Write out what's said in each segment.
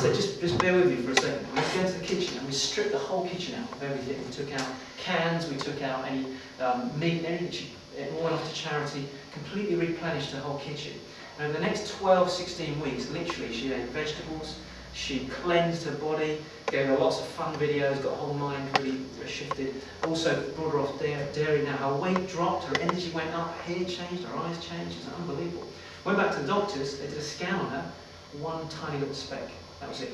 said, just bear with me for a second. We went to the kitchen and we stripped the whole kitchen out of everything. We took out cans, we took out any meat, anything. It all went off to charity, completely replenished the whole kitchen. And over the next 12, 16 weeks, literally, she ate vegetables, she cleansed her body, gave her lots of fun videos, got her whole mind really shifted. Also brought her off dairy. Now her weight dropped, her energy went up, her hair changed, her eyes changed. It's unbelievable. Went back to the doctors, they did a scan on her, one tiny little speck. That was it.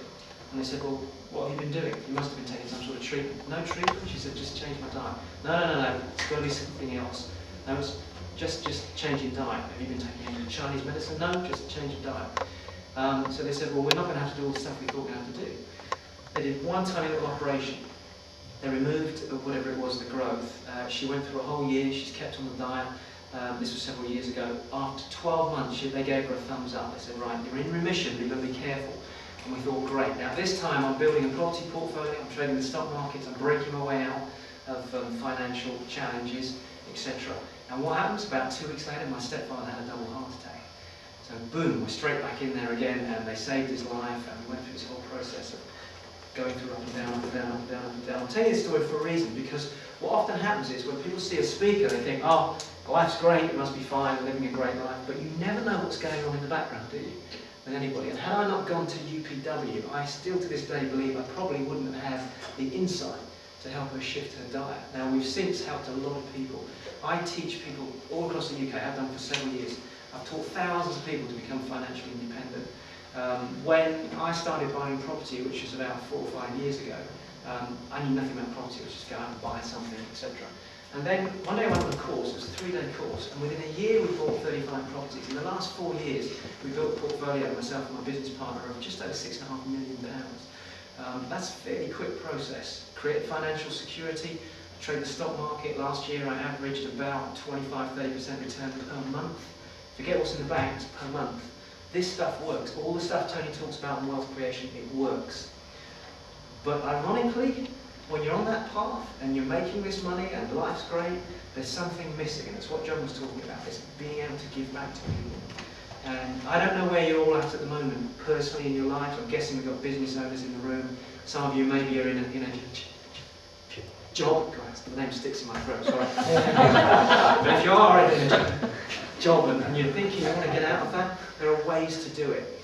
And they said, well, what have you been doing? You must have been taking some sort of treatment. No treatment? She said, just change my diet. No, it's got to be something else. No, it's just changing diet. Have you been taking any Chinese medicine? No, just change your diet. So they said, well, we're not going to have to do all the stuff we thought we had to do. They did one tiny little operation. They removed whatever it was, the growth. She went through a whole year. She's kept on the diet. This was several years ago. After 12 months, they gave her a thumbs up. They said, right, you're in remission, but you've got to be careful. And we thought, great. Now this time I'm building a property portfolio, I'm trading the stock markets, I'm breaking my way out of financial challenges, etc. And what happens? About 2 weeks later, my stepfather had a double heart attack. So boom, we're straight back in there again, and they saved his life, and we went through this whole process of going through up and down, up and down, up and down, up and down. I'll tell you this story for a reason, because what often happens is when people see a speaker, they think, oh, life's great, it must be fine, I'm living a great life, but you never know what's going on in the background, do you? With anybody. And had I not gone to UPW, I still to this day believe I probably wouldn't have had the insight to help her shift her diet. Now we've since helped a lot of people. I teach people all across the UK, I've done for several years. I've taught thousands of people to become financially independent. When I started buying property, which was about 4 or 5 years ago, I knew nothing about property, I was just go out and buy something, etc. And then one day I went on a course, it was a 3-day course, and within a year we bought 35 properties. In the last 4 years, we built a portfolio, myself and my business partner, of just over £6.5 million. That's a fairly quick process. Create financial security, trade the stock market. Last year I averaged about 25-30% return per month. Forget what's in the bank, it's per month. This stuff works. All the stuff Tony talks about in wealth creation, it works. But ironically, when you're on that path and you're making this money and life's great, there's something missing, and it's what John was talking about. It's being able to give back to people. And I don't know where you're all at the moment, personally in your life. I'm guessing we've got business owners in the room. Some of you maybe are in a job. God, the name sticks in my throat, sorry. But if you are in a job and you're thinking you want to get out of that, there are ways to do it.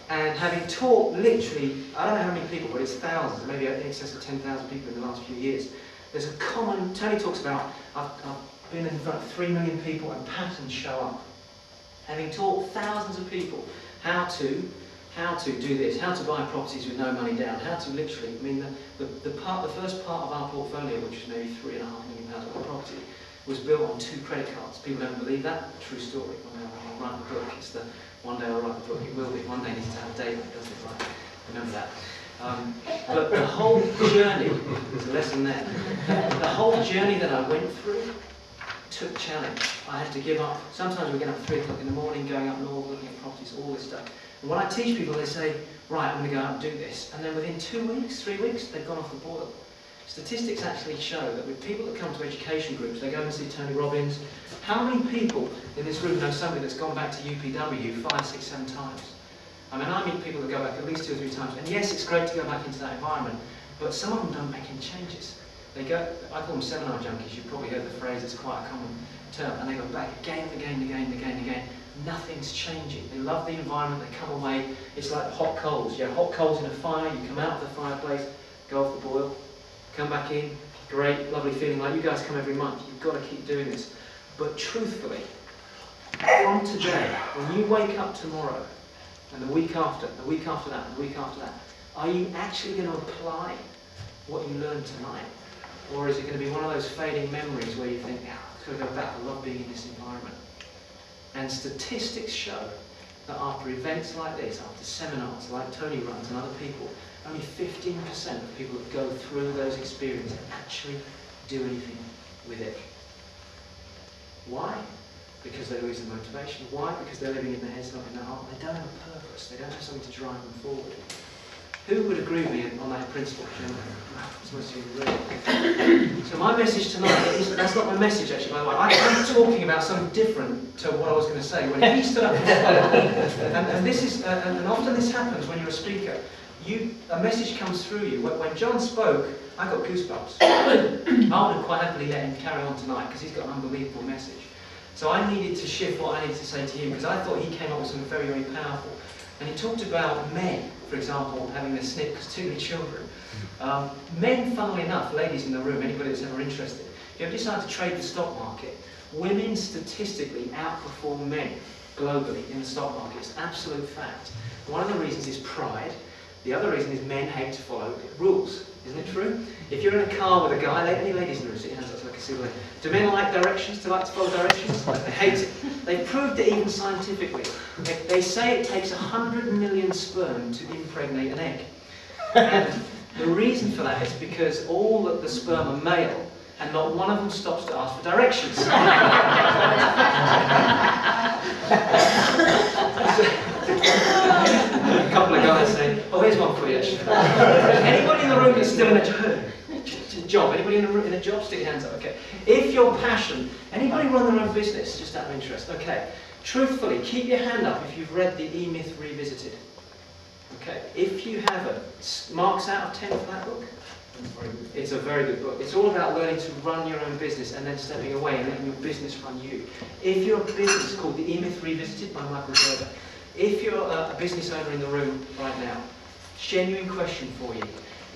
And having taught literally, I don't know how many people, but it's thousands, maybe in excess of 10,000 people in the last few years, there's a common, Tony talks about, I've been in front of 3 million people and patterns show up. Having taught thousands of people how to do this, how to buy properties with no money down, how to literally, I mean, the first part of our portfolio, which was maybe £3.5 million worth of property, was built on 2 credit cards. People don't believe that. True story. I'll write the book. It's the one day I'll write the book. It will be. One day needs to have a date that does it right. Remember that. But the whole journey, there's a lesson there. The whole journey that I went through took challenge. I had to give up. Sometimes we get up at 3 o'clock in the morning, going up north, looking at properties, all this stuff. And when I teach people, they say, right, I'm going to go out and do this. And then within 2 weeks, 3 weeks, they've gone off the boil. Statistics actually show that with people that come to education groups, they go and see Tony Robbins. How many people in this room know somebody that's gone back to UPW 5, 6, 7 times? I mean, I meet people that go back at least 2 or 3 times. And yes, it's great to go back into that environment, but some of them don't make any changes. They go, I call them seminar junkies. You've probably heard the phrase, it's quite a common term. And they go back again and again and again and again and again. Nothing's changing. They love the environment, they come away. It's like hot coals. You have hot coals in a fire, you come out of the fireplace, go off the boil, come back in, great, lovely feeling, like you guys come every month. You've got to keep doing this. But truthfully, from today, when you wake up tomorrow, and the week after that, the week after that, are you actually going to apply what you learned tonight? Or is it going to be one of those fading memories where you think, I've got to go back, I love being in this environment? And statistics show that after events like this, after seminars like Tony runs and other people, only 15% of people that go through those experiences actually do anything with it. Why? Because they lose the motivation. Why? Because they're living in their heads, not in their heart. They don't have a purpose. They don't have something to drive them forward. Who would agree with me on that principle? Most of you agree. So my message tonight is, that's not my message actually, by the way. I'm talking about something different to what I was going to say. When he stood up and spoke, and this is, and often this happens when you're a speaker. a message comes through you. When John spoke, I got goosebumps. I would have quite happily let him carry on tonight because he's got an unbelievable message. So I needed to shift what I needed to say to him because I thought he came up with something very, very powerful. And he talked about men, for example, having their snip because too many children. Men, funnily enough, ladies in the room, anybody that's ever interested, if you ever decide to trade the stock market, women statistically outperform men globally in the stock market. It's absolute fact. One of the reasons is pride. The other reason is men hate to follow rules. Isn't it true? If you're in a car with a guy, any ladies in the room, sit your hands up so I can see the. Do men like directions? Do they like to follow directions? They hate it. They've proved it even scientifically. They say it takes 100 million sperm to impregnate an egg. And the reason for that is because all of the sperm are male, and not one of them stops to ask for directions. A couple of guys saying, "Oh, here's one for you." Anybody in the room that's still in a job? Anybody in a job? Stick your hands up. Okay. If your passion, anybody run their own business? Just out of interest. Okay. Truthfully, keep your hand up if you've read the E-Myth Revisited. Okay. If you haven't, marks out of 10 for that book. It's a very good book. It's all about learning to run your own business and then stepping away and letting your business run you. If you're a business called the E-Myth Revisited by Michael Gerber, if you're a business owner in the room right now, genuine question for you.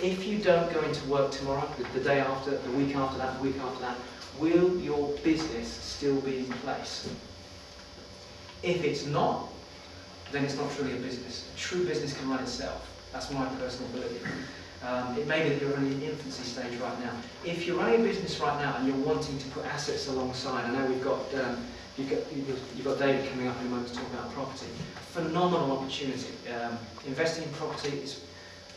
If you don't go into work tomorrow, the day after, the week after that, the week after that, will your business still be in place? If it's not, then it's not truly a business. A true business can run itself. That's my personal belief. It may be that you're only in the infancy stage right now. If you're running a business right now and you're wanting to put assets alongside, I know you've got David coming up in a moment to talk about property. Phenomenal opportunity. Investing in property is,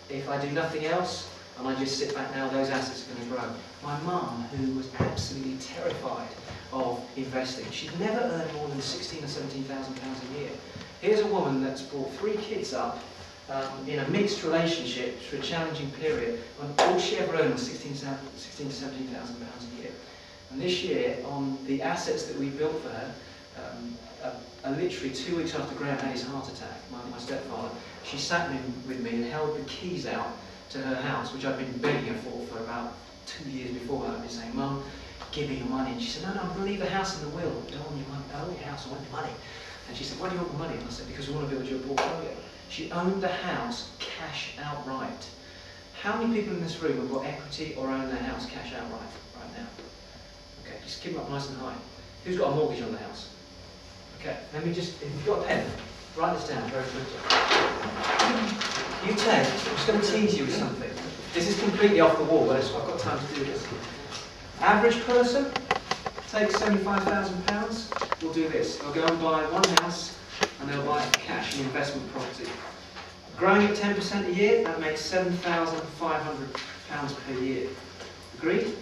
if I do nothing else and I just sit back now, those assets are going to grow. My mum, who was absolutely terrified of investing, she'd never earned more than £16,000 or £17,000 a year. Here's a woman that's brought 3 kids up in a mixed relationship through a challenging period, and all she ever earned was £16,000 to £17,000 a year. And this year, on the assets that we built for her, literally 2 weeks after Graham had his heart attack, my stepfather, she sat with me and held the keys out to her house, which I'd been begging her for about 2 years before that. I'd been saying, "Mum, give me your money." And she said, "No, I'm going to leave the house in the will. I don't want your money. I don't want your house, I want your money." And she said, "Why do you want the money?" And I said, "Because we want to build your portfolio." She owned the house cash outright. How many people in this room have got equity or own their house cash outright right now? Okay, just keep them up nice and high. Who's got a mortgage on the house? Okay, let me just, if you've got a pen, write this down very quickly. You take, I'm just going to tease you with something. This is completely off the wall, but I've got time to do this. Average person takes £75,000, will do this. They'll go and buy one house and they'll buy cash and investment property. Growing at 10% a year, that makes £7,500 per year. Agreed?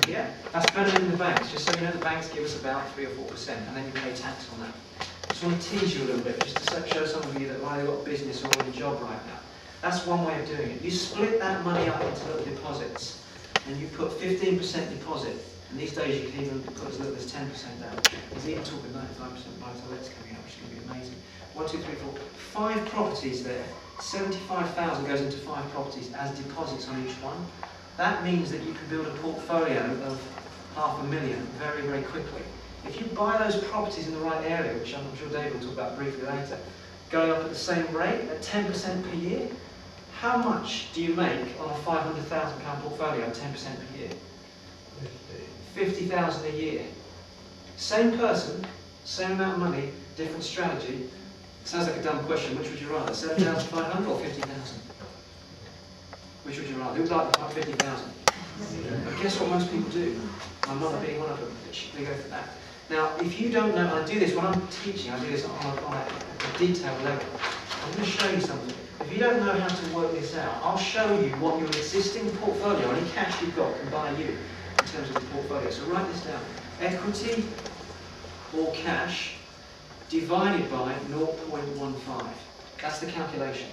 Yeah, that's better than the banks. Just so you know, the banks give us about 3 or 4%, and then you pay tax on that. I just want to tease you a little bit, just to show some of you that either got a business or a job right now. That's one way of doing it. You split that money up into little deposits, and you put 15% deposit. And these days you can even put as little as 10% down. He's even talking 95% buy-to-lets coming up, which is going to be amazing. 1, 2, 3, 4, 5 properties there. 75,000 goes into 5 properties as deposits on each one. That means that you can build a portfolio of $500,000 very, very quickly. If you buy those properties in the right area, which I'm sure David will talk about briefly later, going up at the same rate, at 10% per year, how much do you make on a £500,000 portfolio at 10% per year? 50,000 a year. Same person, same amount of money, different strategy. Sounds like a dumb question. Which would you rather, 7,500 or 50,000? Which would you rather? Who would like to 50,000? But guess what most people do? My mother being one of them. They go for that. Now, if you don't know, and I do this when I'm teaching, I do this on a detailed level. I'm going to show you something. If you don't know how to work this out, I'll show you what your existing portfolio, any cash you've got, can buy you in terms of the portfolio. So write this down. Equity or cash divided by 0.15. That's the calculation.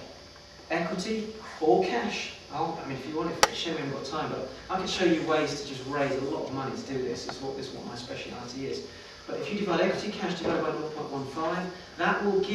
Equity or cash. I mean, if you want it, shame we haven't got time, but I can show you ways to just raise a lot of money to do this. This is what my speciality is. But if you divide equity cash divided by 0.15, that will give